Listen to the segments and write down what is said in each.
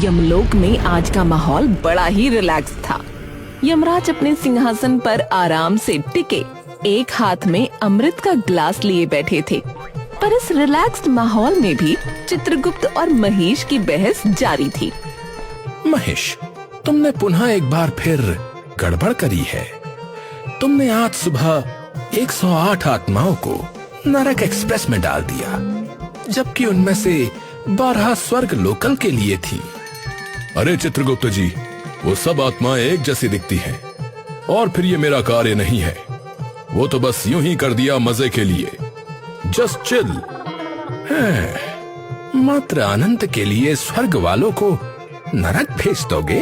यमलोक में आज का माहौल बड़ा ही रिलैक्स था। यमराज अपने सिंहासन पर आराम से टिके एक हाथ में अमृत का ग्लास लिए बैठे थे। पर इस रिलैक्स्ड माहौल में भी चित्रगुप्त और महेश की बहस जारी थी। महेश, तुमने पुनः एक बार फिर गड़बड़ करी है। तुमने आज सुबह 108 आत्माओं को नरक एक्सप्रेस में डाल दिया, जबकि उनमें से 12 स्वर्ग लोकल के लिए थी। अरे चित्रगुप्त जी, वो सब आत्माएं एक जैसी दिखती हैं। और फिर ये मेरा कार्य नहीं है, वो तो बस यूं ही कर दिया मजे के लिए। Just chill. मात्र आनंद के लिए स्वर्ग वालों को नरक भेज दोगे?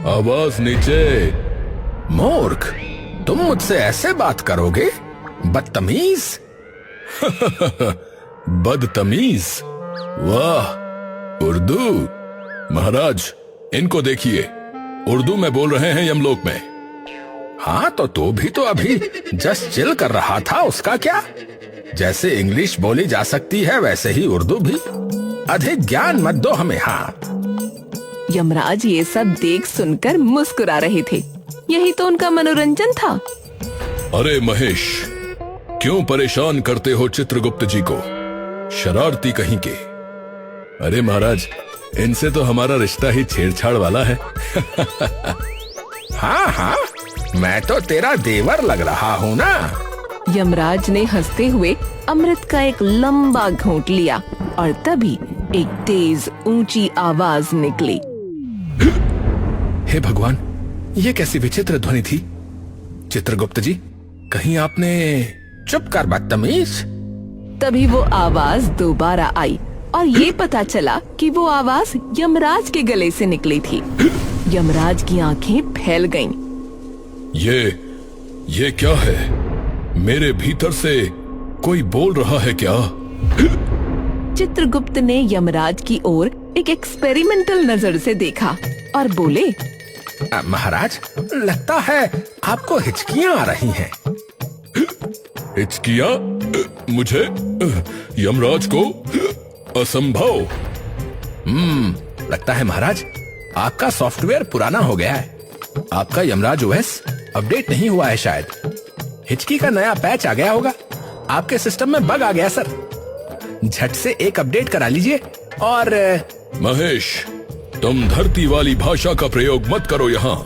आवाज नीचे। मूर्ख, तुम मुझसे ऐसे बात करोगे? बदतमीज। बदतमीज? वाह, उर्दू। महाराज, इनको देखिए, उर्दू में बोल रहे हैं यमलोक में। हाँ, तो तू भी तो अभी जस्ट चिल कर रहा था, उसका क्या? जैसे इंग्लिश बोली जा सकती है वैसे ही उर्दू भी। अधिक ज्ञान मत दो हमें। हाँ। यमराज ये सब देख सुनकर मुस्कुरा रहे थे। यही तो उनका मनोरंजन था। अरे महेश, क्यों परेशान करते हो चित्रगुप्त जी को? शरारती कहीं के। अरे महाराज, इनसे तो हमारा रिश्ता ही छेड़छाड़ वाला है। हाँ हाँ, मैं तो तेरा देवर लग रहा हूँ ना। यमराज ने हंसते हुए अमृत का एक लंबा घूंट लिया और तभी एक तेज ऊंची आवाज निकली। हे भगवान, ये कैसी विचित्र ध्वनि थी? चित्रगुप्त जी, कहीं आपने... चुप कर बदतमीज। तभी वो आवाज दोबारा आई और ये पता चला कि वो आवाज यमराज के गले से निकली थी। यमराज की आंखें फैल गईं। ये क्या है? मेरे भीतर से कोई बोल रहा है क्या? चित्रगुप्त ने यमराज की ओर एक एक्सपेरिमेंटल नजर से देखा और बोले, महाराज, लगता है आपको हिचकियां आ रही हैं। हिचकियां? मुझे? यमराज को? असंभव। लगता है महाराज आपका सॉफ्टवेयर पुराना हो गया है। आपका यमराज ओएस अपडेट नहीं हुआ है शायद। हिचकी का नया पैच आ गया होगा। आपके सिस्टम में बग आ गया सर। झट से एक अपडेट करा लीजिए। और महेश, तुम धरती वाली भाषा का प्रयोग मत करो यहाँ।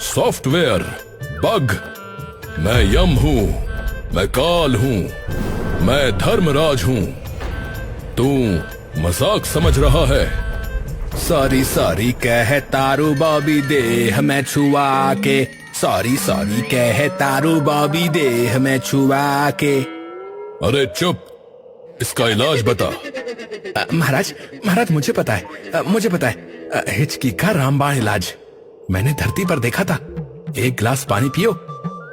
Software, bug. मैं यम हूँ, मैं काल हूँ, मैं धर्मराज हूँ। तू मजाक समझ रहा है? सॉरी सॉरी कह तारू बॉबी देह में छुआ के। सॉरी सॉरी कह तारू बॉबी देह में छुआ के। अरे चुप, इसका इलाज बता। महाराज मुझे पता है। हिचकी का रामबाण इलाज मैंने धरती पर देखा था। एक गिलास पानी पियो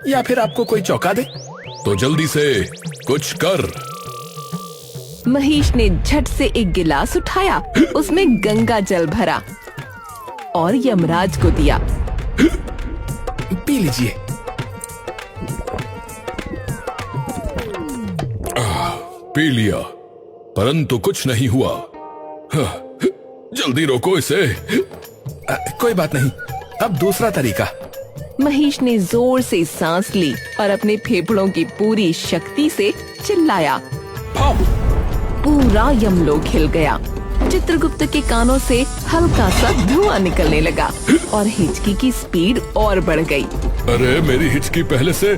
या फिर आपको कोई चौंका दे। तो जल्दी से कुछ कर। महेश ने झट से एक गिलास उठाया, उसमें गंगा जल भरा और यमराज को दिया। पी लीजिए। पी लिया, परंतु कुछ नहीं हुआ। जल्दी रोको इसे। कोई बात नहीं, अब दूसरा तरीका। महेश ने जोर से सांस ली और अपने फेफड़ों की पूरी शक्ति से चिल्लाया। पूरा यमलोक हिल गया। चित्रगुप्त के कानों से हल्का सा धुआं निकलने लगा और हिचकी की स्पीड और बढ़ गई। अरे मेरी हिचकी पहले से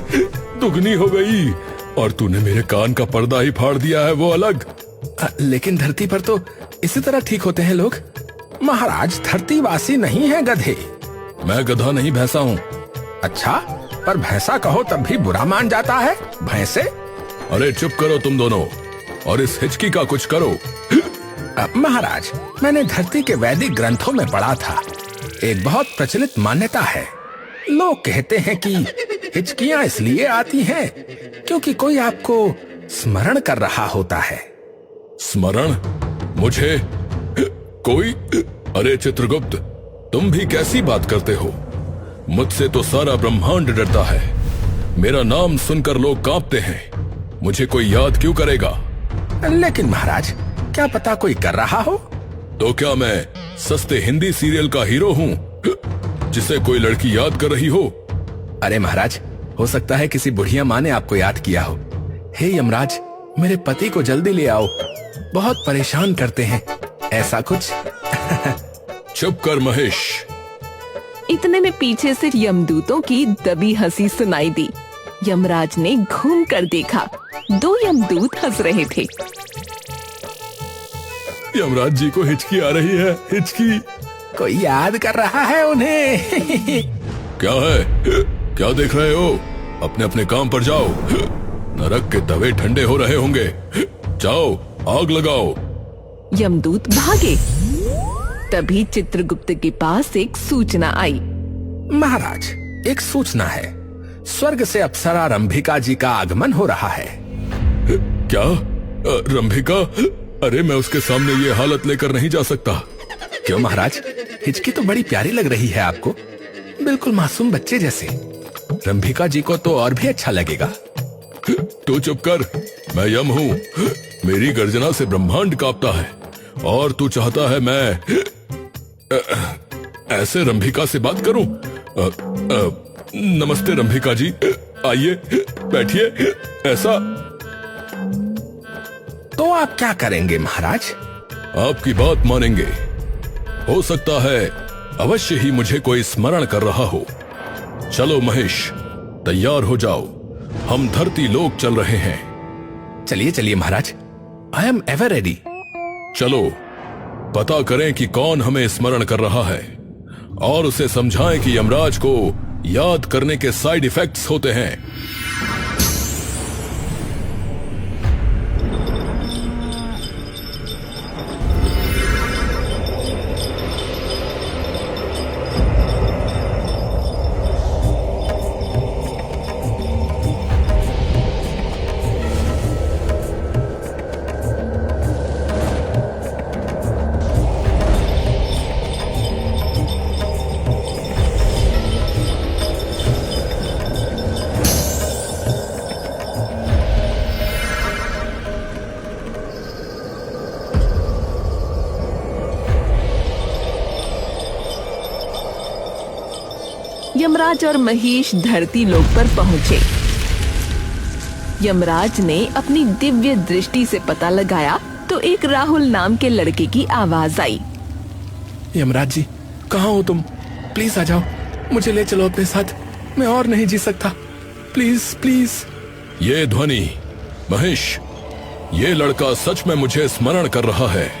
दुगनी हो गई और तूने मेरे कान का पर्दा ही फाड़ दिया है, वो अलग। लेकिन धरती पर तो इसी तरह ठीक होते हैं लोग। महाराज धरतीवासी नहीं है गधे। मैं गधा नहीं, भैंसा हूँ। अच्छा, पर भैंसा कहो तब भी बुरा मान जाता है। भैंसे? अरे चुप करो तुम दोनों और इस हिचकी का कुछ करो। महाराज, मैंने धरती के वैदिक ग्रंथों में पढ़ा था। एक बहुत प्रचलित मान्यता है। लोग कहते हैं कि हिचकियां इसलिए आती हैं क्योंकि कोई आपको स्मरण कर रहा होता है। स्मरण? मुझे? कोई? अरे चित्रगुप्त, तुम भी कैसी बात करते हो? मुझसे तो सारा ब्रह्मांड डरता है। मेरा नाम सुनकर लोग कांपते हैं। मुझे कोई याद क्यों करेगा? लेकिन महाराज, क्या पता कोई कर रहा हो? तो क्या मैं सस्ते हिंदी सीरियल का हीरो हूँ जिसे कोई लड़की याद कर रही हो? अरे महाराज, हो सकता है किसी बुढ़िया माँ ने आपको याद किया हो। हे यमराज, मेरे पति को जल्दी ले आओ, बहुत परेशान करते हैं, ऐसा कुछ। चुप कर महेश। इतने में पीछे से यमदूतों की दबी हंसी सुनाई दी। यमराज ने घूम कर देखा, 2 यमदूत हंस रहे थे। यमराज जी को हिचकी आ रही है, हिचकी। कोई याद कर रहा है उन्हें। क्या है? क्या देख रहे हो? अपने अपने काम पर जाओ। नरक के तवे ठंडे हो रहे होंगे, जाओ आग लगाओ। यमदूत भागे। तभी चित्रगुप्त के पास एक सूचना आई। महाराज, एक सूचना है, स्वर्ग से अप्सरा रंभिका जी का आगमन हो रहा है। क्या? रंभिका? अरे मैं उसके सामने ये हालत लेकर नहीं जा सकता। क्यों महाराज, हिचकी तो बड़ी प्यारी लग रही है आपको, बिल्कुल मासूम बच्चे जैसे। रंभिका जी को तो और भी अच्छा लगेगा। तू चुप कर, मैं यम हूँ, मेरी गर्जना से ब्रह्मांड कांपता है, और तू चाहता है मैं ऐसे रंभिका से बात करूं? नमस्ते रंभिका जी, आइए बैठिए। ऐसा तो आप क्या करेंगे महाराज? आपकी बात मानेंगे। हो सकता है अवश्य ही मुझे कोई स्मरण कर रहा हो। चलो महेश, तैयार हो जाओ, हम धरती लोक चल रहे हैं। चलिए चलिए महाराज, आई एम एवर रेडी। चलो पता करें कि कौन हमें स्मरण कर रहा है, और उसे समझाएं कि यमराज को याद करने के साइड इफेक्ट्स होते हैं। यमराज और महेश धरती लोक पर पहुंचे। यमराज ने अपनी दिव्य दृष्टि से पता लगाया तो एक राहुल नाम के लड़के की आवाज आई। यमराज जी, कहाँ हो तुम? प्लीज आ जाओ, मुझे ले चलो अपने साथ, मैं और नहीं जी सकता, प्लीज प्लीज। ये ध्वनि, महेश, ये लड़का सच में मुझे स्मरण कर रहा है।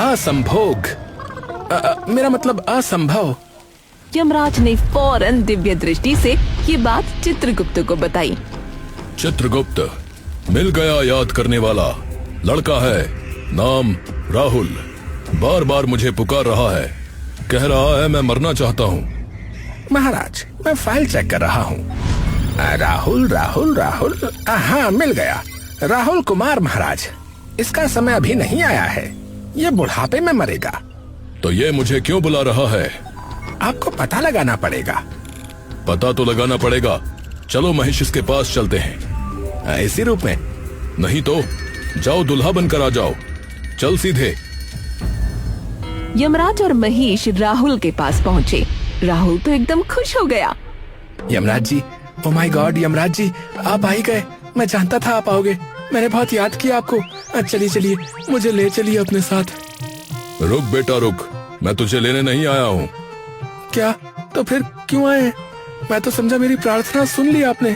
असंभोग, मेरा मतलब असंभव। यमराज ने फौरन दिव्य दृष्टि से ये बात चित्रगुप्त को बताई। चित्रगुप्त, मिल गया याद करने वाला लड़का है, नाम राहुल, बार बार मुझे पुकार रहा है, कह रहा है मैं मरना चाहता हूँ। महाराज, मैं फाइल चेक कर रहा हूँ। राहुल राहुल राहुल, हाँ मिल गया, राहुल कुमार महाराज। इसका समय अभी नहीं आया है, ये बुढ़ापे में मरेगा। तो ये मुझे क्यों बुला रहा है? आपको पता लगाना पड़ेगा। पता तो लगाना पड़ेगा, चलो महेश इसके पास चलते हैं। इसी रूप में? नहीं तो जाओ दुल्हा बनकर आ जाओ, चल सीधे। यमराज और महेश राहुल के पास पहुंचे। राहुल तो एकदम खुश हो गया। Yamraj ji, oh my God Yamraj ji, आप आ ही गए, मैं जानता था आप आओगे, मैंने बहुत याद किया आपको। चलिए चलिए, मुझे ले चलिए अपने साथ। रुक बेटा रुक, मैं तुझे लेने नहीं आया हूँ। क्या? तो फिर क्यों आए? मैं तो समझा मेरी प्रार्थना सुन ली आपने।